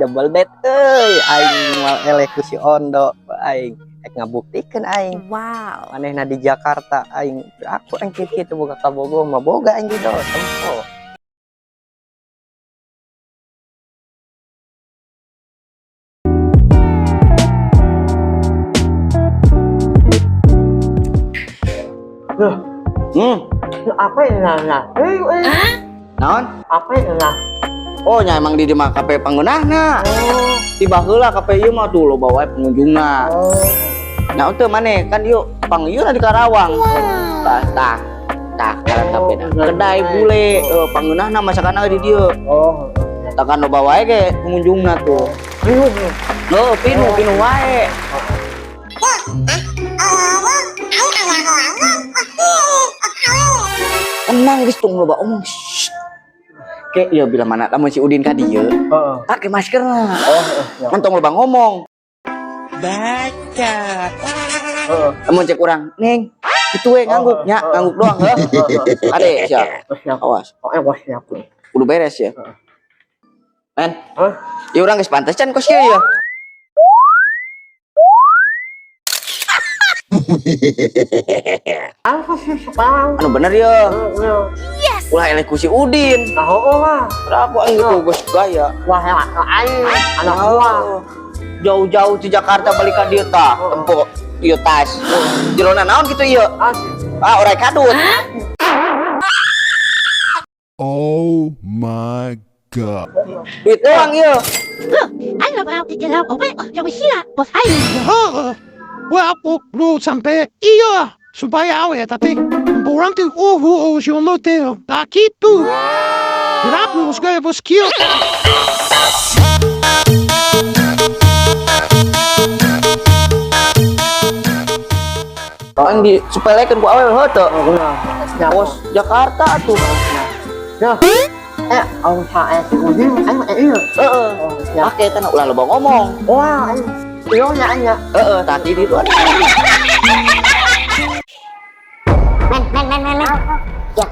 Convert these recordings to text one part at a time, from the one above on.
double bed aing mal eleh ku si Ondo aing ngabuktikeun aing. Wow. Manehna di Jakarta aing aku aing kitu boga ka Bogor mah boga aing gitu tempo. Apa ini nah? Naon? Apa ini nah? Oh nya emang di mah kafe pangeunahna. Oh. Tiba heula kafe ieu mah tuh lo bawa pengunjungna. Oh. Nah teu maneh kan ieu pangieuna di Karawang. Tah karan kafe kedai bule pangeunahna masakanna di dieu. Oh. Takan lo bawa ge pengunjungna tuh. Pinu wae. Tenang geus tong loba omong. Kayak ya bila mana lamun si Udin ka dieu. Heeh. Pakai maskerna. Oh. Kan tong loba ngomong. Baca. Lamun cek urang, "Neng, kitu we ngangguk nya, ngangguk doang heuh." Ade sia. Awas. Awas siap. Kudu beres ya. Men. Hah? Ya urang geus pantes can kos ieu ya. Apa sih sekarang? Anu bener ya. Yes. Ulah eleh ku si Udin. Nah, lah. Aku ang gitu bos gaya. Wah, aing anak gua. Jauh-jauh di Jakarta balik ka dieu tah. Tempo ieu tas. Jerona naon kitu ieu? Orai kadut. Oh my god. Duit doang ieu. Alam mo, titiraw ko ba? Yung sila, bos ayun. Well, lu sampai iya supaya awet tapi orang tu si ono teo tak gitu. Kenapa lu segala bos kio? Orang di sepelekeun ku awewe heuh. Bos Jakarta atuh. Nah. Ông thà si Udin anh iya. Heeh. Make tan ulah loba ngomong. Wah, iyo nya anh ya. Heeh, tadi di itu ada. Men. Ya,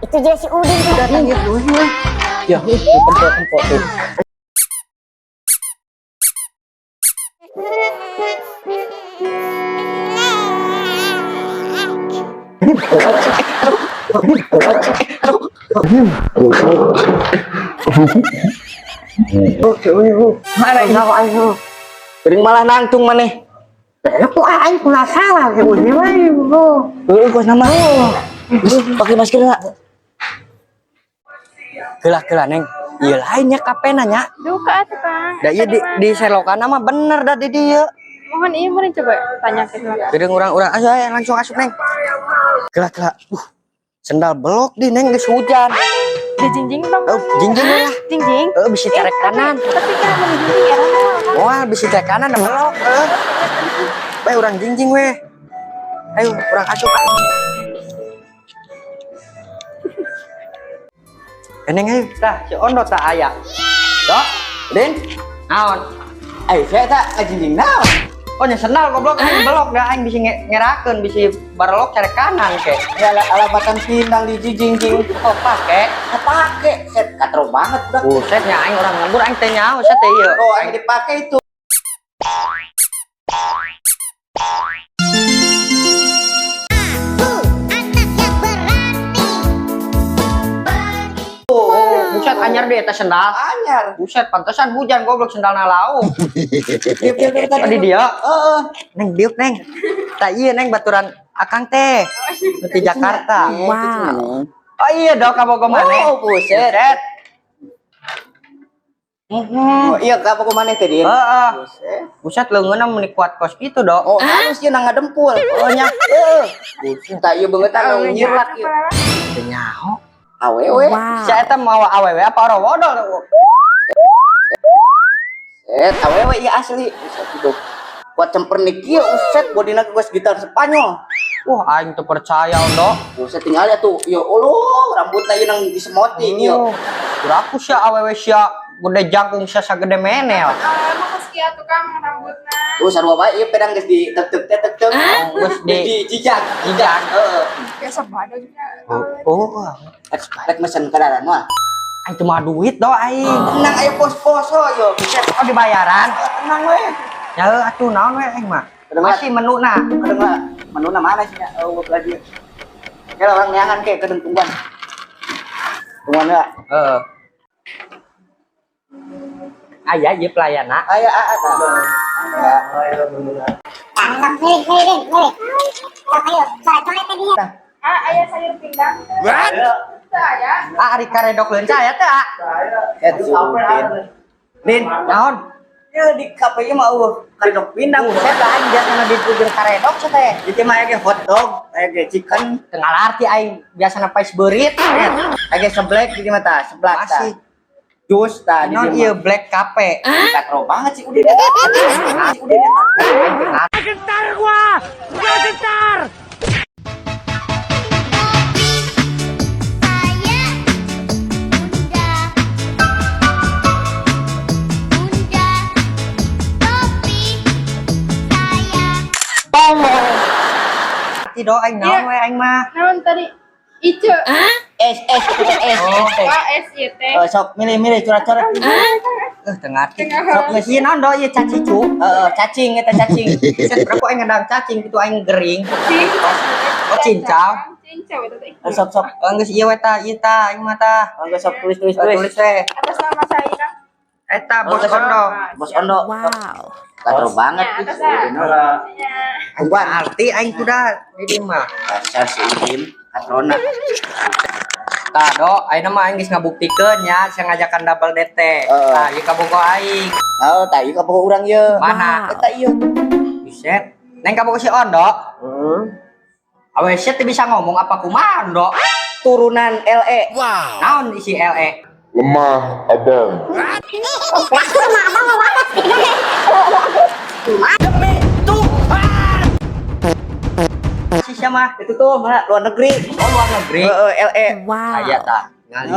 itu dia si Udin tuh. Datang ya. Ya, tempo tuh. Mana sao anh hư? Gering malah nangtung maneh. Aku anh pula salah si Udin mah. Heeh, kos nama. Pakai masker enggak? Gelah Neng. Ieu lainnya kapena nya. Duka atuh Kang. Da ieu di selokan mah bener dah di dieu. Mohon iya meureun coba tanya ke sana. Gering urang-urang aya langsung asup Neng. Gelah. Sendal belok di Neng geus hujan. Di jingjing Bang. Jingjing lah. Jingjing. Bisa tarik kanan. Tapi kan mun jingjing era mah. Wah, bisa tarik kanan da belok. Bae urang jingjing we. Ayo urang asup. Neng ayo tah si Ondo tak aya. Dok, Din. Naon? Ayo saya tak ngajinjing naon. Oh nya sendal goblok aing belok da aing bisa ngerakeun bisa barelok cari kanan ke. Ya alabatan pindang di jinjing. Oh pake set katro banget udah. Buset nya aing orang ngembur aing teh nyaho set teh ieu. Oh aing dipake itu. Buset anyar deh eta sendal. Anyar. Buset pantesan hujan goblok sendalna lau. Diuk tadi dia. Heeh. Neng diuk Neng. Tak iya Neng baturan akang teh. Di Jakarta. Wow. Oh iya dok ka Bogor maneh. Oh buset. Oh iya ka Bogor maneh teh Din. Heeh. Buset leungeunna mun kuat kos kitu dok. Oh harus ieu nang ngadempul. Oh nya. Buset tak ieu beungetan nu nyirlak ieu. Teu nyaho. Awewe, saya eta mau awewe apa orang wodol? Awewe iya asli. Gitu. Buat cempernik kieu uset bodina geus gitar Spanyol. Wah, aing teu percaya Ondo. Uset tinggal ya tuh. Ya Allah, rambutna ieu nang disemoti kieu. Kuraku sia awewe sia gede jangkung sia sagede menel. Makasih atuh Kang rambutna. Tuh sarua bae ieu pedang geus di tek-tek. Geus di jijak. Heeh. Biasa badan juga. Oh, rek mesen kendaraan mah. Aing cuma duit do aing. Tenang aya pos-poso yo. Bisa oh dibayaran. Tenang we. Ya atuh naon we aing mah. Masih menuna. Kedengar menuna mana sih ya? Oh, lagi. Ya orang neangan ke kedeng tungguan. Tungguan ya. Heeh. Aya ieu pelayana. Aya ada. Ya. Tangkap, milih. Tak ayo, coret tadi ya. Ayah sayur pinggang. Saya. Ari karedok leunca aya teh. Itu Din, naon? ya di KPI mah karedok pindang. Saya teh aing biasana di pujeur karedok teh teh. Itu mah aya hotdog, aya chicken, Tengah arti aing biasana pais beurit. aya seblek di mah tah, seblak tah. Masih. Jus tah di Non dieu ieu black cafe. katro banget sih udah. Arti do aing naon we aing mah. Naon tadi? Ice. Es Oh, SYT. sok milih coret-coret. tengah arti. Sok geus ieu naon do ieu cacicu. Cacing eta cacing. Set berapa aing ngadang cacing kitu aing gering. Oh, cincau. Cincau itu teh. Sok Geus ieu we tah, ieu tah aing mah tah. enggak sok tulis Tulis we. Atas nama saya. Eta bos ondo. Bos Ondo. Wow. Katro banget Ya, atas itu. Bukan arti aing kuda di dieu mah. Dasar si Idim katrona. Tah do ayeuna mah aing geus ngabuktikeun nya saya ngajakan double DT. Tah ieu kabogo aing. Oh, tah ieu kabogo urang ieu. Mana? Eta ieu. Buset. Neng kabogo si Ondo. Awe set bisa ngomong apa kumaha Ondo? Turunan LE. Naon isi LE? Lemah abang. Si siapa? Itu tuh mana luar negeri. Oh luar negeri. LE. Wow. Aya tah. Ngali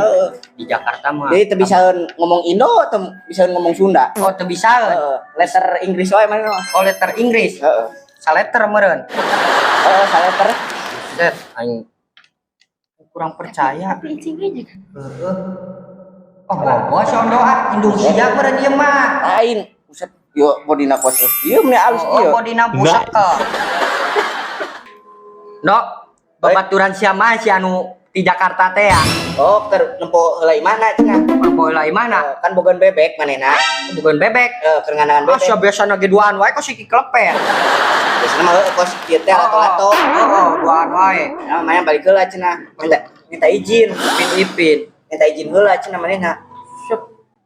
di Jakarta mah. Jadi teu bisaeun ngomong Indo atau bisaeun ngomong Sunda. Oh teu bisaeun. Letter Inggris wae mana. Oh letter Inggris. Heeh. Saletter meureun. Letter. Set aing kurang percaya. Icing aja kan. Oh bobo si Ondo ah Indonesia meureun ieu mah. Lain. Buset. Yo bodina kos. Ieu mene alus Oh ieu. bodina busak ke. Dok, babaturan siapa si anu di Jakarta teh ya? Oh, keur nempo heula mana cenah? Mampu lai mana? Kan bogan bebek manehna. Bukan bebek. Keur ngandangan Ah, bebek. sia biasana ge duaan wae kok si klepet. Biasana mah kos kieu teh lato-lato. Duaan wae. Nah, main balik heula cenah. Minta izin, Ipin. minta izin heula cenah manehna.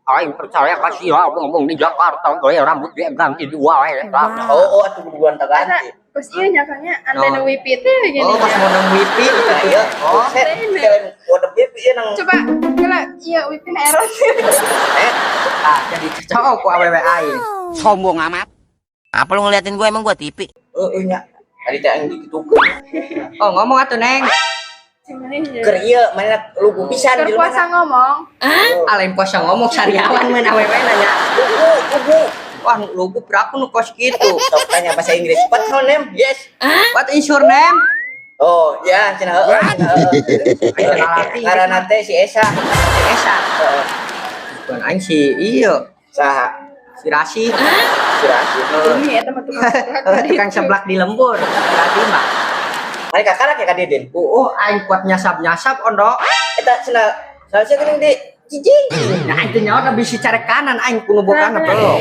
Aing percaya kasih lah ngomong di Jakarta gue rambut dia ganti dua wae. Oh, atuh buruan tak ganti. Terus iya nyakanya antena WiFi teh gini. Oh, pas mau nang wifi Nah, iya. Oh, Set, kalian udah pipi ya nang. Coba kala iya WiFi na error. jadi cocok ku awewe aing. Sombong amat. Apa lu ngeliatin gue emang gue TV? Nya. Tadi teh aing ditukeun. Oh, ngomong atuh Neng. Keur ieu mana lugu pisan di Terpuasa rumah. ngomong. Alain puasa ngomong sariawan main awewe nanya. Wah, lugu berapa nu kos gitu? Sok tanya bahasa Inggris. What your name? Yes. What is your name? Oh, ya cenah ngaranna teh si Esa. Esa. Bukan aing si iya, Saha? si Rasi. Inspirasi. Ini eta mah Tukang seblak di lembur. Rasi mah. Mereka kakak ya kadeden. Aing kuat nyasap-nyasap Ondo. Eta cenah salahnya geuning di cicing. Nah, itu nyawa bisa cari kanan aing kuno bukan belum.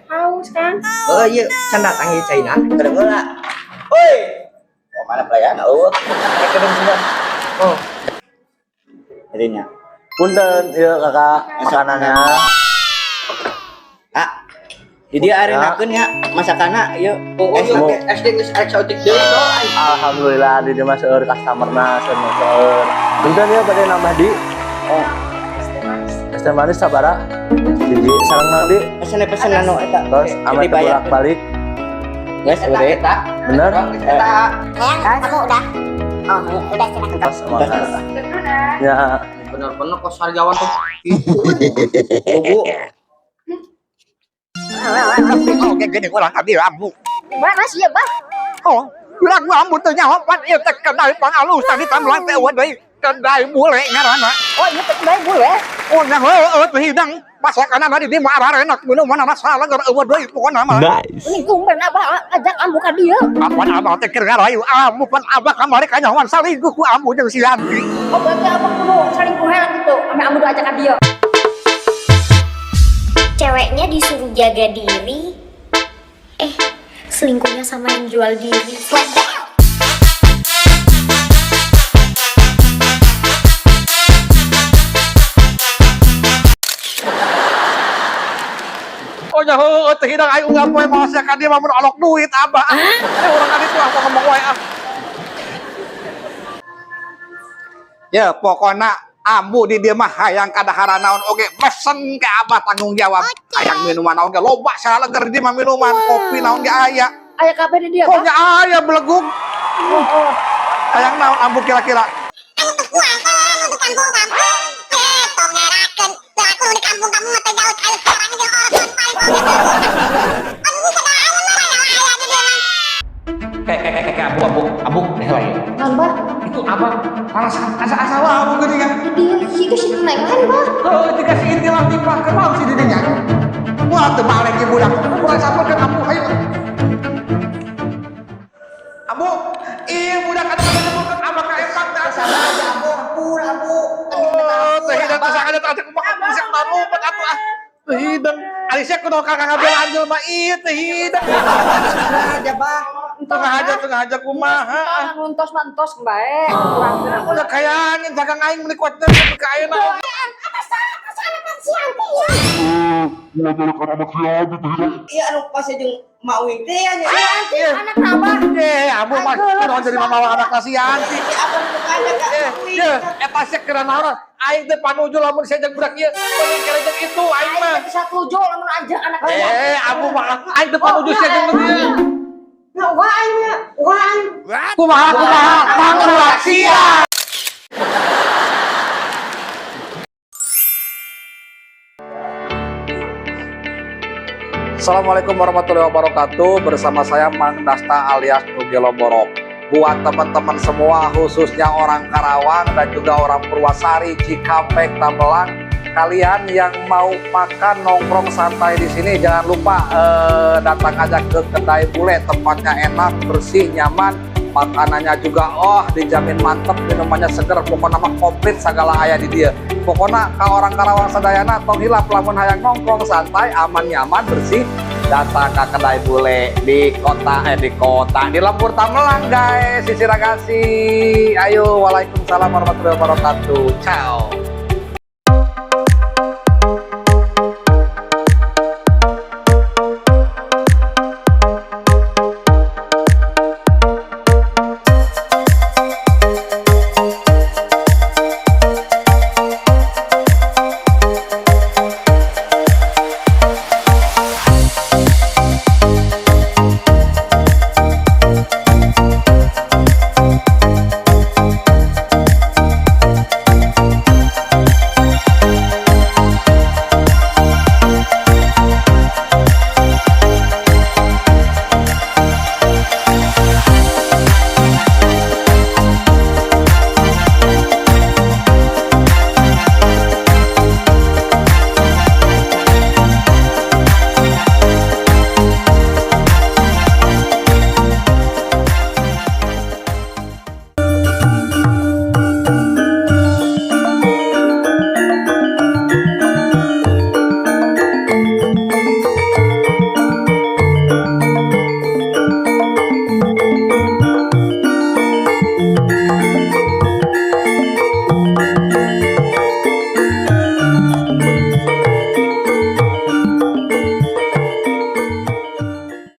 haus kan. Oh iya, canda tangi China. Kedengeula. Oi. Oh, mana pelayan? Oh. Kedengeula. Oh, Jadinya. Punten, iya kakak makanannya. Ah, di dia arenakeun ya masakanna ieu. oh iya, SD geus eksotik deui do aing. Alhamdulillah di dia mah seueur customerna seueur. Punten ya bade nambah di. Oh. Es teh manis sabara. Jadi sareng nang di. Pesen anu eta. Terus ame bolak-balik. Guys, udah Eta. bener. Eta. Sayang, kamu udah? Oh, udah cenah. Pas makan. Ya. Bener-bener kok sarjawan tuh. Ibu. Oke, gede orang ambil rambut. Mana sih ya, Bang? Oh, bilang rambut tuh nyawa pan ieu teh kenal pangalusan di tamulan teh eueuh deui. kedai bule ngaranna. Oh, iya kedai bule. Oh, nah hidang masakan ada di mana enak minuman anak salah gara eueuh deui pokona mah. Ini tumben abah ajak ambu ka dieu. Apaan abah teh keur ngarayu amu pan abah kamari ka nyawan salingkuh ku amu jeung si Yanti. Oh, berarti abah kudu salingkuh heula gitu. Ame ambu ajak ka dieu. Ceweknya disuruh jaga diri, selingkuhnya sama yang jual diri. Oh nyaho teh hidang aing unggal poe masakan dia mah mun olok duit abah. Urang kali itu aku ngomong wae ah. Ya pokona ambu di dieu mah hayang kadahara naon oge pesen ke abah tanggung jawab. Hayang minuman naon ge loba saleueur di mah minuman kopi naon ge aya. Aya kabeh di dieu. Kok nya aya beleguk. Hayang naon ambu kira-kira? Abu, deh lagi. Nambah. Itu apa? Asa abu gini kan? Di situ si neng kan, Bah. Oh, dikasih intilah timpah ke mau si didinya. Wah, teu balik ke budak. Budak sampurkeun abu hayu. Abu, ieu budak anu sampurkeun abah ka empat da. Sabar aja abu, ampun abu. Oh, teh hidang teh sakade teh kumaha bisa manumpet atuh ah. Teh hidang, alisnya kudu kakak ngambil anjel mah ieu teh hidang. aja bah. Tengah aja kumaha. Nuntos mantos bae. Kurang. Udah kayaknya dagang aing meuli kuat teh ka ayeuna. Iya anu pas jeung Mauing teh nya. Anak nambah. Abu mah kudu jadi mamawa anak si Yanti. Apa nu kaya ka? Eta sek keur naon? Aing teh panuju lamun saya jeung budak ieu. Pengen kere jeung itu aing mah. Bisa tujuh lamun ajak anak Abu mah aing teh panuju saya jeung ieu. Nah, wah. Kumaha mangruak sia. Assalamualaikum warahmatullahi wabarakatuh. Bersama saya Mang Dasta alias Nugelo Borok. Buat teman-teman semua, khususnya orang Karawang dan juga orang Purwasari, Cikampek, Tambelang, kalian yang mau makan nongkrong santai di sini, jangan lupa datang aja ke kedai bule. Tempatnya enak, bersih, nyaman, makanannya juga dijamin mantep, minumannya seger, pokoknya mah komplit segala aya di dia. Pokoknya ka orang Karawang sadayana tong hilap lamun hayang nongkrong santai, aman, nyaman, bersih, datang ke kedai bule di Lembur Tambelang guys. Sisi ragasi. Ayo, waalaikumsalam warahmatullahi wabarakatuh. Ciao.